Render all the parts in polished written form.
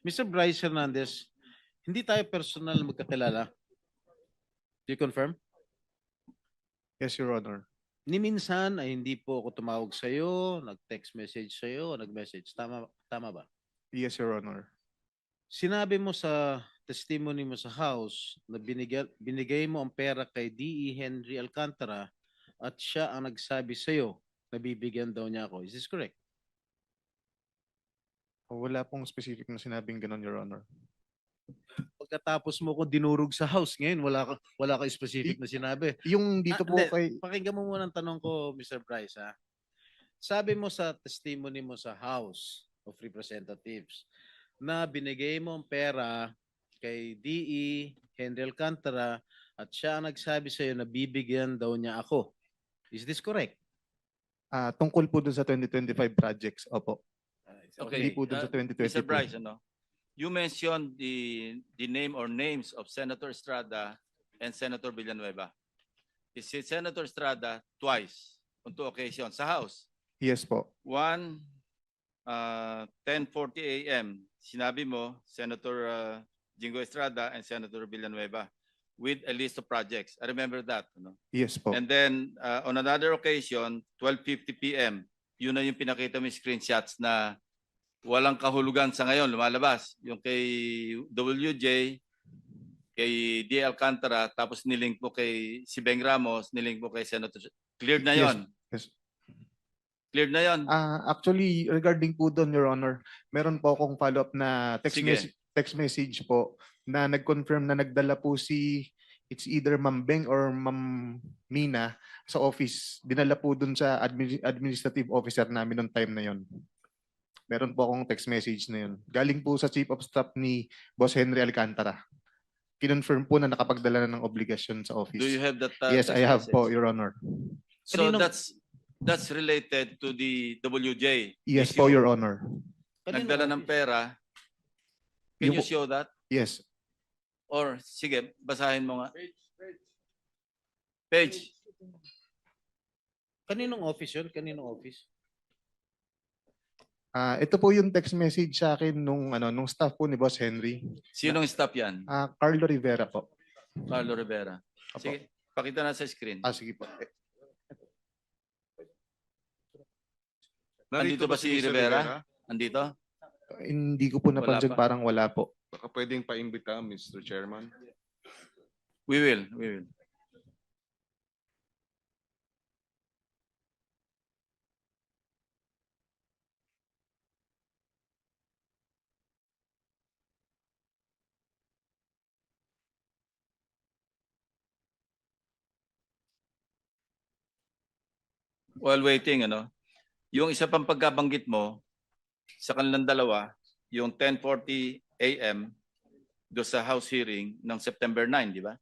Mr. Bryce Hernandez, hindi tayo personal na magkakilala. Do you confirm? Yes, Your Honor. Ni minsan ay hindi po ako tumawag sa iyo, nag-text message sa iyo, nag-message. Tama ba? Yes, Your Honor. Sinabi mo sa testimony mo sa house na binigay mo ang pera kay D.E. Henry Alcantara at siya ang nagsabi sa iyo na bibigyan daw niya ako. Is this correct? Wala pong specific na sinabing ganun, Your Honor. Pagkatapos mo ko dinurog sa house ngayon, wala ka specific na sinabi. Yung dito po Hindi. kay... Pakinggan mo muna ang tanong ko, Mr. Bryce. Ha? Sabi mo sa testimony mo sa House of Representatives na binigay mo ang pera kay D.E. Henry Alcantara at siya ang nagsabi sa iyo na bibigyan daw niya ako. Is this correct? Tungkol po dun sa 2025 projects, opo. Okay. Hindi po dun sa 2022. Mr. Bryce, you mentioned the name or names of Senator Estrada and Senator Villanueva. Is si Senator Estrada twice on 2 occasions sa House. Yes po. One, 10:40 a.m. Sinabi mo, Senator Jingo Estrada and Senator Villanueva with a list of projects. I remember that. Yes po. And then on another occasion, 12:50 p.m., yun na yung pinakita mo yung screenshots na walang kahulugan sa ngayon, lumalabas. Yung kay WJ, kay D. Alcantara, tapos nilink mo kay si Beng Ramos, nilink mo kay Senator. Cleared na yon. Yes. Cleared na yon. Actually, regarding po doon, Your Honor, meron po akong follow-up na Sige. text message po na nag-confirm na nagdala po it's either Ma'am Beng or Ma'am Mina sa office. Dinala po doon sa administrative officer namin noong time na yon. Meron po akong text message na yun. Galing po sa Chief of Staff ni Boss Henry Alcantara. Kinonfirm po na nakapagdala na ng obligasyon sa office. Do you have that? Yes, text I have message? po, Your Honor. So Kaninong- that's related to the WJ. Yes issue. po, Your Honor. Nagdala ng pera. Can Yung you show that? Yes. Or sige, basahin mo nga. Page. Kaninong office yun? Kaninong office? Ito po yung text message sa akin nung staff po ni Boss Henry. Sinong staff yan? Carlo Rivera po. Carlo Rivera. Sige, pakita na sa screen. Sige po. Andito ba si Mr. Rivera? Andito? Hindi ko po napansin, pa. parang wala po. Baka pwedeng paimbita, Mr. Chairman. We will. While waiting, yung isa pang pagkabanggit mo sa kanilang dalawa, yung 10:40 a.m. do sa House hearing ng September 9, di ba?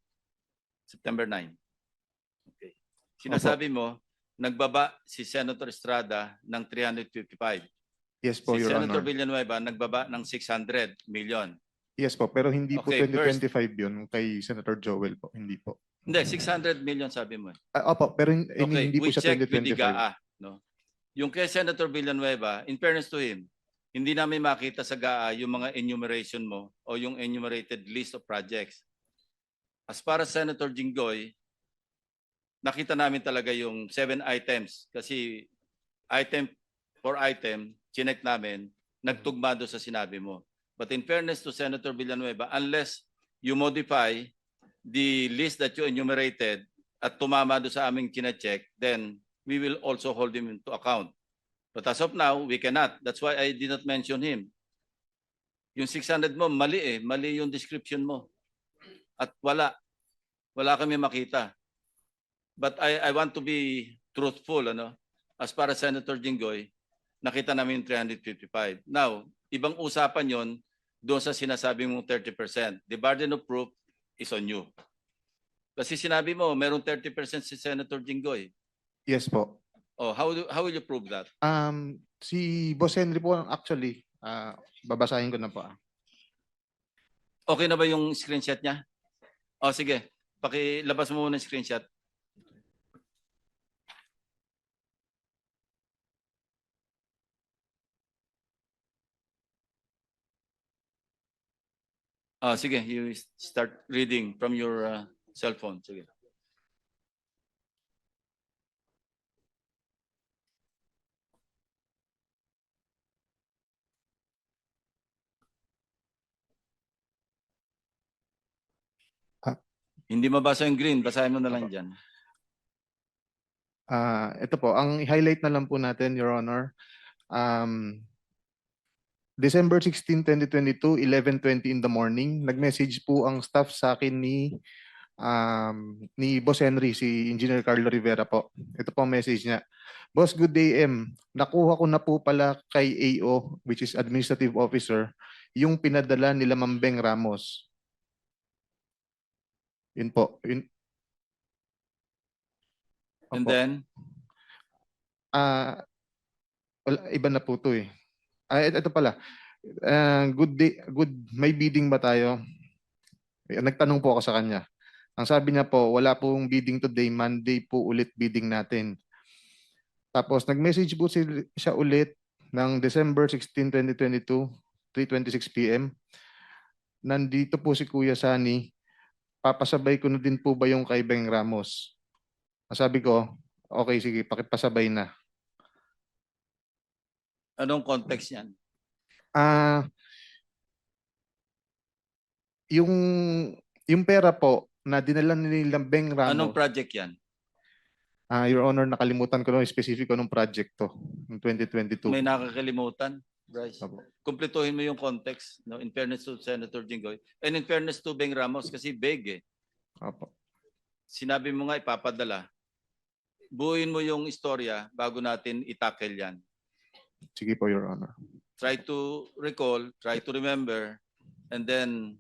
September 9. Okay. Sinasabi mo, nagbaba si Senator Estrada ng 355. Yes po, Si Your Senator Honor. Villanueva nagbaba ng 600 million. Yes po, pero hindi po Okay, 2025 yun kay Senator Joel po. Hindi po. Hindi, 600 million sabi mo. Opo, pero Okay, hindi po we siya check with the 2025. GAA. No? Yung kay Senator Villanueva, in fairness to him, hindi namin makita sa GAA yung mga enumeration mo o yung enumerated list of projects. As para sa Senator Jinggoy, nakita namin talaga yung 7 items kasi item for item, chinek namin, nagtugma doon sa sinabi mo. But in fairness to Senator Villanueva, unless you modify the list that you enumerated at tumama doon sa aming chinecheck, then we will also hold him into account. But as of now, we cannot. That's why I did not mention him. Yung 600 mo, mali eh. Mali yung description mo. At wala kami makita. But I want to be truthful, as para Senator Jinggoy, nakita namin yung 355. Now, ibang usapan yon doon sa sinasabi mong 30%. The burden of proof is on you. Kasi sinabi mo, merong 30% si Senator Jinggoy. Yes po. Oh, how will you prove that? Si Boss Henry po actually, babasahin ko na po. Okay na ba yung screenshot niya? Oh, sige. Pakilabas mo muna yung screenshot. Sige, you start reading from your cell phone. Sige. Ah. Hindi mabasa yung green, basahin mo na lang dyan. Ito po, ang highlight na lang po natin, Your Honor. December 16, 2022, 11:20 in the morning, nag-message po ang staff sa akin ni Boss Henry, si Engineer Carlo Rivera po. Ito po ang message niya. Boss, good day, M. Nakuha ko na po pala kay AO, which is Administrative Officer, yung pinadala nila Mambeng Ramos. Yun po. Yun. And Opo. then, Wala, iba na po to eh. Ito pala. May bidding ba tayo? Nagtanong po ako sa kanya. Ang sabi niya po, wala pong bidding today, Monday po ulit bidding natin. Tapos nag-message po siya ulit ng December 16, 2022, 3:26 p.m. Nandito po si Kuya Sani. Papasabay ko na din po ba yung kay Beng Ramos? Sabi ko, okay, sige, pakipasabay na. anong context yan? Yung pera po na dinala nilang Beng Ramos. Anong project yan? Your Honor, nakalimutan ko yung specific ko nung project to, ng 2022. May nakakalimutan, Bryce. Opo. Kumpletuhin mo yung context, no? In fairness to Senator Jinggoy. And in fairness to Beng Ramos, kasi big eh. Opo. Sinabi mo nga ipapadala. Buuin mo yung istorya bago natin itackle yan. Sige po, Your Honor. Try to recall, try to remember, and then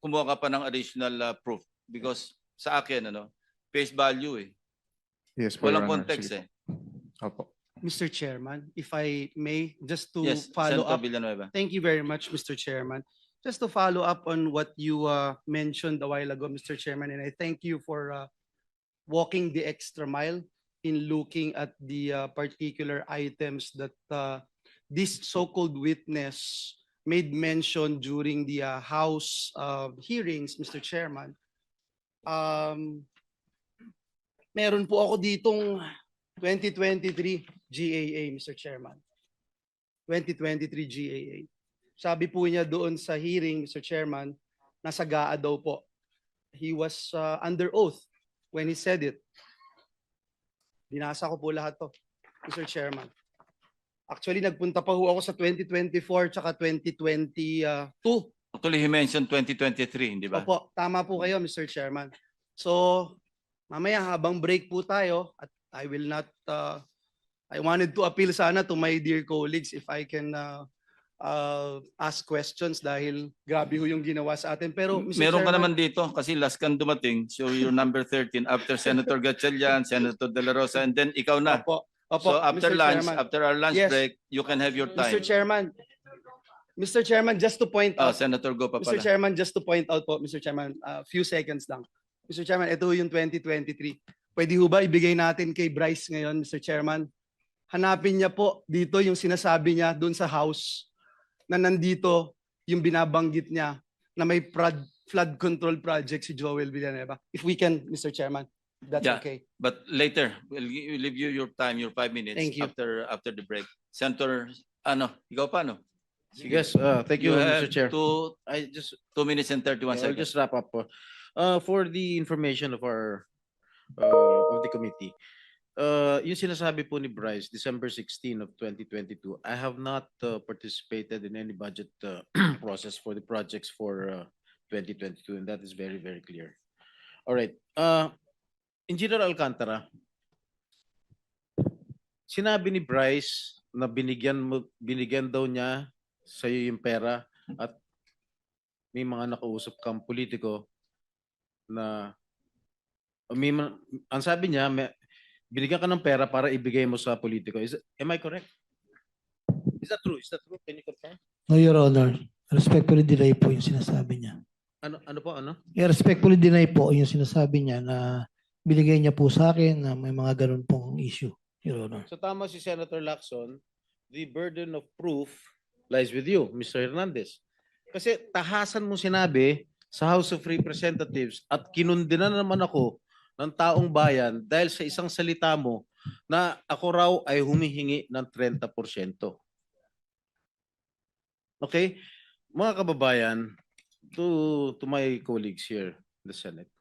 kumuha ka pa ng additional proof. Because sa akin, face value eh. Yes po, Walang Your Honor. context Sige eh. po. Opo. Mr. Chairman, if I may, just to Yes, follow Senator up. Villanueva. Thank you very much, Mr. Chairman. Just to follow up on what you mentioned a while ago, Mr. Chairman, and I thank you for walking the extra mile in looking at the particular items that this so-called witness made mention during the House hearings, Mr. Chairman. Meron po ako ditong 2023 GAA, Mr. Chairman. 2023 GAA. Sabi po niya doon sa hearing, Mr. Chairman, nasa GAA daw po. He was under oath when he said it. Binasa ko po lahat to, Mr. Chairman. Actually, nagpunta pa ho ako sa 2024 tsaka 2022. Actually, he mentioned 2023, hindi ba? Opo, tama po kayo, Mr. Chairman. So, mamaya habang break po tayo, at I will not, I wanted to appeal sana to my dear colleagues if I can ask questions dahil grabe ho yung ginawa sa atin. Pero, Mr. Meron ka Chairman, naman dito kasi last kang dumating. So you're number 13 after Senator Gatchalian, Senator De La Rosa, and then ikaw na. Opo, opo, So after Mr. lunch, Chairman. after our lunch Yes. break, you can have your time. Mr. Chairman, just to point out, Senator, go pa Mr. pala. Chairman, just to point out po, Mr. Chairman, few seconds lang. Mr. Chairman, ito yung 2023. Pwede ho ba ibigay natin kay Bryce ngayon, Mr. Chairman? Hanapin niya po dito yung sinasabi niya doon sa House na nandito yung binabanggit niya na may flood control project si Joel Villanueva. If we can, Mr. Chairman, if that's Yeah. okay. But later, we'll leave you your time, your 5 minutes Thank you. after the break. Senator, ikaw pa, no? Sige. Yes, thank you, have Mr. Chair. I just 2 minutes and 31 I'll seconds. just wrap up po. For the information of our of the committee. Yung sinasabi po ni Bryce, December 16 of 2022, I have not participated in any budget process for the projects for 2022, and that is very, very clear. All right. Engineer Alcantara, sinabi ni Bryce na binigyan daw niya sa iyo yung pera at may mga nakausap kang politiko na ang sabi niya, binigyan ka ng pera para ibigay mo sa politiko. Am I correct? Is that true? Is that true? Can you confirm? No, Your Honor. Respectfully deny po yung sinasabi niya. Ano po? Respectfully deny po yung sinasabi niya na binigay niya po sa akin na may mga ganun pong issue, Your Honor. So tama si Senator Lacson, the burden of proof lies with you, Mr. Hernandez. Kasi tahasan mo sinabi sa House of Representatives at kinundina naman ako ng taong bayan dahil sa isang salita mo na ako raw ay humihingi ng 30%. Okay? Mga kababayan, to my colleagues here in the Senate,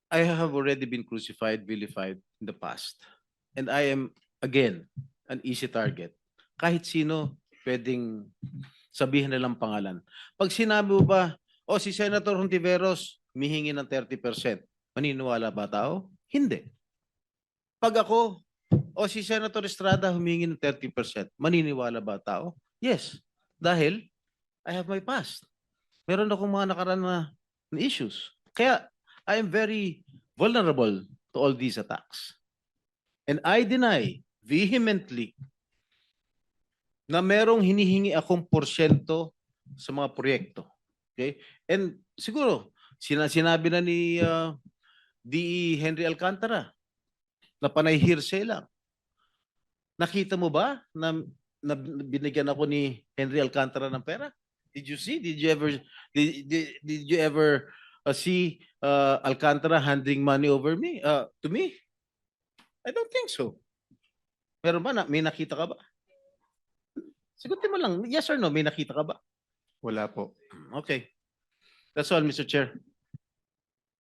I have already been crucified, vilified in the past. And I am, again, an easy target. Kahit sino pwedeng sabihin nilang pangalan. Pag sinabi mo ba, si Senator Hontiveros, humihingi ng 30%, maniniwala ba tao? Hindi. Pag ako, si Senator Estrada humingi ng 30%, maniniwala ba tao? Yes. Dahil I have my past. Meron akong mga nakaraan na issues. Kaya I am very vulnerable to all these attacks. And I deny vehemently na merong hinihingi akong porsyento sa mga proyekto. Okay? And siguro, sinabi na ni DE Henry Alcantara na panay hearsay lang. Nakita mo ba na binigyan ako ni Henry Alcantara ng pera? Did you see? Did you ever see Alcantara handing money over me to me? I don't think so. Meron ba may nakita ka ba? Sagutin mo lang, yes or no, may nakita ka ba? Wala po. Okay. That's all, Mr. Chair.